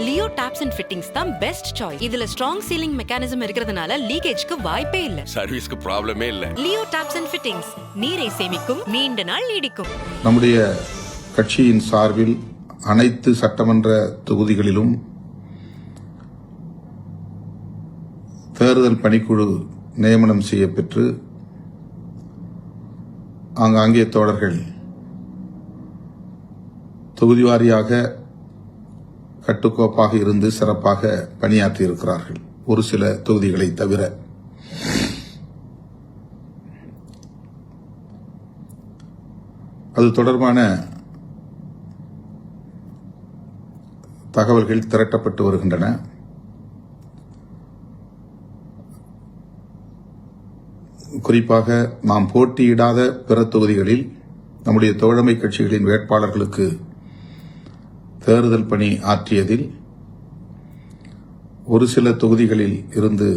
Leo tops and fittings தான் best choice. இதுல strong ceiling mechanism இருக்கிறதுனால லீக்கேஜ்க்கு வாய்ப்பே இல்ல. சர்வீஸ்க்கு ப்ராப்ளமே இல்ல. லியோ டாப்ஸ் அண்ட் ஃபிட்டிங்ஸ் நீரை சேமிக்கும், நீண்ட நாள் நீடிக்கும். நம்முடைய கட்சியின் சார்பில் அனைத்து சட்டமன்ற தொகுதிகளிலும் தேர்தல் பணிக்குழு நியமனம் செய்யப்பெற்று ஆங்காங்கே தோழர்கள் தொகுதி வாரியாக கட்டுக்கோப்பாக இருந்து சிறப்பாக பணியாற்றியிருக்கிறார்கள், ஒரு சில தொகுதிகளை தவிர. அது தொடர்பான தகவல்கள் திரட்டப்பட்டு வருகின்றன. குறிப்பாக நாம் போட்டியிடாத பிற தொகுதிகளில் நம்முடைய தோழமை கட்சிகளின் வேட்பாளர்களுக்கு தேர்தல் பணி ஆற்றியதில் ஒரு சில தொகுதிகளில் இருந்து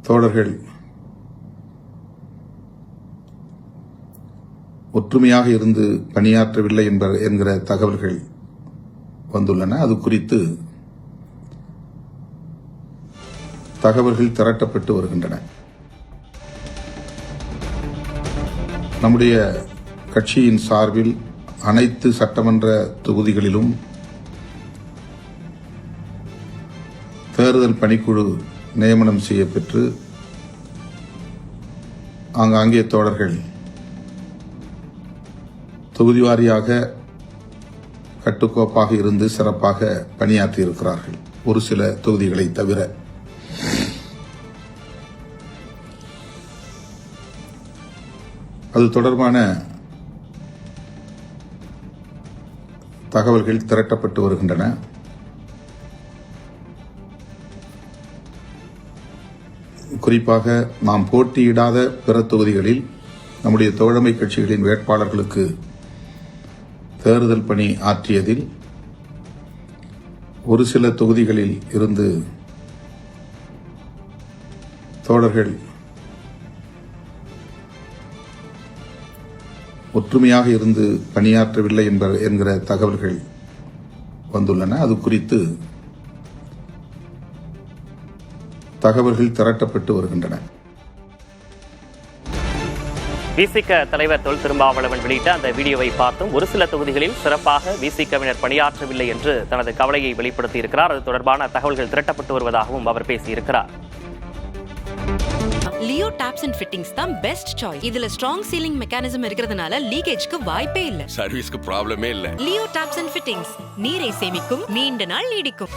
தோழர்கள் ஒற்றுமையாக இருந்து பணியாற்றவில்லை என்கிற தகவல்கள் வந்துள்ளன. அது குறித்து தகவல்கள் திரட்டப்பட்டு வருகின்றன. நம்முடைய கட்சியின் சார்பில் அனைத்து சட்டமன்ற தொகுதிகளிலும் தேர்தல் பணிக்குழு நியமனம் செய்யப்பெற்று ஆங்காங்கே தோழர்கள் தொகுதி வாரியாக கட்டுக்கோப்பாக இருந்து சிறப்பாக பணியாற்றியிருக்கிறார்கள், ஒரு சில தொகுதிகளை தவிர. அது தொடர்பான தகவல்கள் திரட்டப்பட்டு வருகின்றன. குறிப்பாக நாம் போட்டியிடாத பிற தொகுதிகளில் நம்முடைய தோழமை கட்சிகளின் வேட்பாளர்களுக்கு தேர்தல் பணி ஆற்றியதில் ஒரு சில தொகுதிகளில் இருந்து தோழர்கள் ஒற்றுமையாக இருந்து பணியாற்றவில்லை என்கிற தகவல்கள் வந்துள்ளன. அது குறித்து தகவல்கள் திரட்டப்பட்டு வருகின்றன. விசிக தலைவர் தொல் திருமாவளவன் வெளியிட்ட அந்த வீடியோவை பார்த்தும் ஒரு சில தொகுதிகளில் சிறப்பாக விசிகவினர் பணியாற்றவில்லை என்று தனது கவலையை வெளிப்படுத்தியிருக்கிறார். அது தொடர்பான தகவல்கள் திரட்டப்பட்டு வருவதாகவும் அவர் பேசியிருக்கிறார். லியோ டாப்ஸ் அண்ட் ஃபிட்டிங்ஸ் தான் பெஸ்ட் சாய்ஸ். இதுல ஸ்ட்ராங் சீலிங் மெக்கானிசம் இருக்கிறதுனால லீக்கேஜ்க்கு வாய்ப்பே இல்ல. சர்வீஸ்க்கு ப்ராப்ளமே இல்ல. லியோ டாப்ஸ் அண்ட் ஃபிட்டிங்ஸ் நீரை சேமிக்கும், நீண்ட நாள் நீடிக்கும்.